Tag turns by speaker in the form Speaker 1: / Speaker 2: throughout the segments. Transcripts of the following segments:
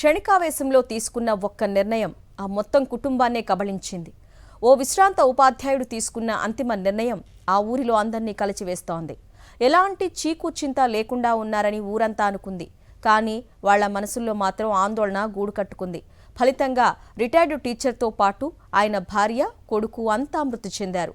Speaker 1: క్షణికావేశంలో తీసుకున్న ఒక్క నిర్ణయం ఆ మొత్తం కుటుంబాన్నే కబళించింది. ఓ విశ్రాంత ఉపాధ్యాయుడు తీసుకున్న అంతిమ నిర్ణయం ఆ ఊరిలో అందర్నీ కలిచివేస్తోంది. ఎలాంటి చీకు చింత లేకుండా ఉన్నారని ఊరంతా అనుకుంది. కానీ వాళ్ల మనసుల్లో మాత్రం ఆందోళన గూడు కట్టుకుంది. ఫలితంగా రిటైర్డ్ టీచర్తో పాటు ఆయన భార్య, కొడుకు అంతా మృతి చెందారు.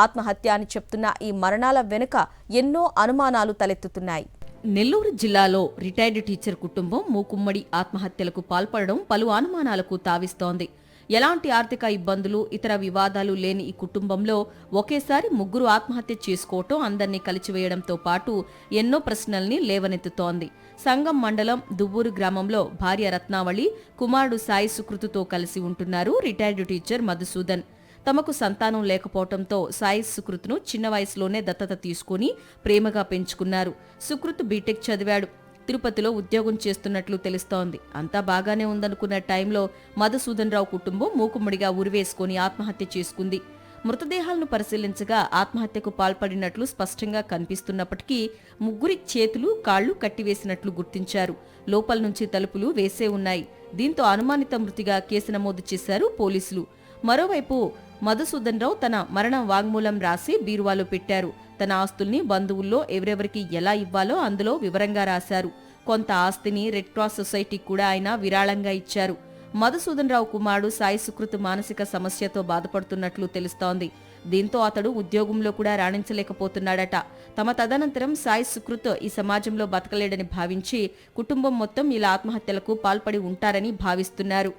Speaker 1: ఆత్మహత్య అని చెప్తున్న ఈ మరణాల వెనుక ఎన్నో అనుమానాలు తలెత్తుతున్నాయి.
Speaker 2: నెల్లూరు జిల్లాలో రిటైర్డ్ టీచర్ కుటుంబం మూకుమ్మడి ఆత్మహత్యలకు పాల్పడడం పలు అనుమానాలకు తావిస్తోంది. ఎలాంటి ఆర్థిక ఇబ్బందులు, ఇతర వివాదాలు లేని ఈ కుటుంబంలో ఒకేసారి ముగ్గురు ఆత్మహత్య చేసుకోవటం అందర్నీ కలిచివేయడంతో పాటు ఎన్నో ప్రశ్నల్ని లేవనెత్తుతోంది. సంగం మండలం దువ్వూరు గ్రామంలో భార్య రత్నావళి, కుమారుడు సాయి సుకృతుతో కలిసి ఉంటున్నారు రిటైర్డ్ టీచర్ మధుసూదన్. తమకు సంతానం లేకపోవడంతో సాయి సుకృత్ను చిన్న వయసులోనే దత్తత తీసుకుని ప్రేమగా పెంచుకున్నారు. సుకృత్ బీటెక్ చదివాడు. తిరుపతిలో ఉద్యోగం చేస్తున్నట్లు తెలుస్తోంది. అంతా బాగానే ఉందనుకున్న టైంలో మధుసూదన్ రావు కుటుంబం మూకుమ్మడిగా ఉరివేసుకుని ఆత్మహత్య చేసుకుంది. మృతదేహాలను పరిశీలించగా ఆత్మహత్యకు పాల్పడినట్లు స్పష్టంగా కనిపిస్తున్నప్పటికీ ముగ్గురి చేతులు, కాళ్లు కట్టివేసినట్లు గుర్తించారు. లోపల నుంచి తలుపులు వేసే ఉన్నాయి. దీంతో అనుమానిత మృతిగా కేసు నమోదు చేశారు పోలీసులు. మరోవైపు మధుసూదన్ రావు తన మరణ వాంగ్మూలం రాసి బీరువాలో పెట్టారు. తన ఆస్తుల్ని బంధువుల్లో ఎవరెవరికి ఎలా ఇవ్వాలో అందులో వివరంగా రాశారు. కొంత ఆస్తిని రెడ్ క్రాస్ సొసైటీకి కూడా ఆయన విరాళంగా ఇచ్చారు. మధుసూదన్ రావు కుమారుడు సాయి సుకృత్ మానసిక సమస్యతో బాధపడుతున్నట్లు తెలుస్తోంది. దీంతో అతడు ఉద్యోగంలో కూడా రాణించలేకపోతున్నాడట. తమ తదనంతరం సాయి సుకృత్ ఈ సమాజంలో బతకలేడని భావించి కుటుంబం మొత్తం ఇలా ఆత్మహత్యలకు పాల్పడి ఉంటారని భావిస్తున్నారు.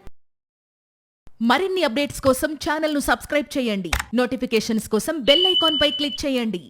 Speaker 3: మరిన్ని అప్డేట్స్ కోసం ఛానల్ను సబ్స్క్రైబ్ చేయండి. నోటిఫికేషన్స్ కోసం బెల్ ఐకాన్ పై క్లిక్ చేయండి.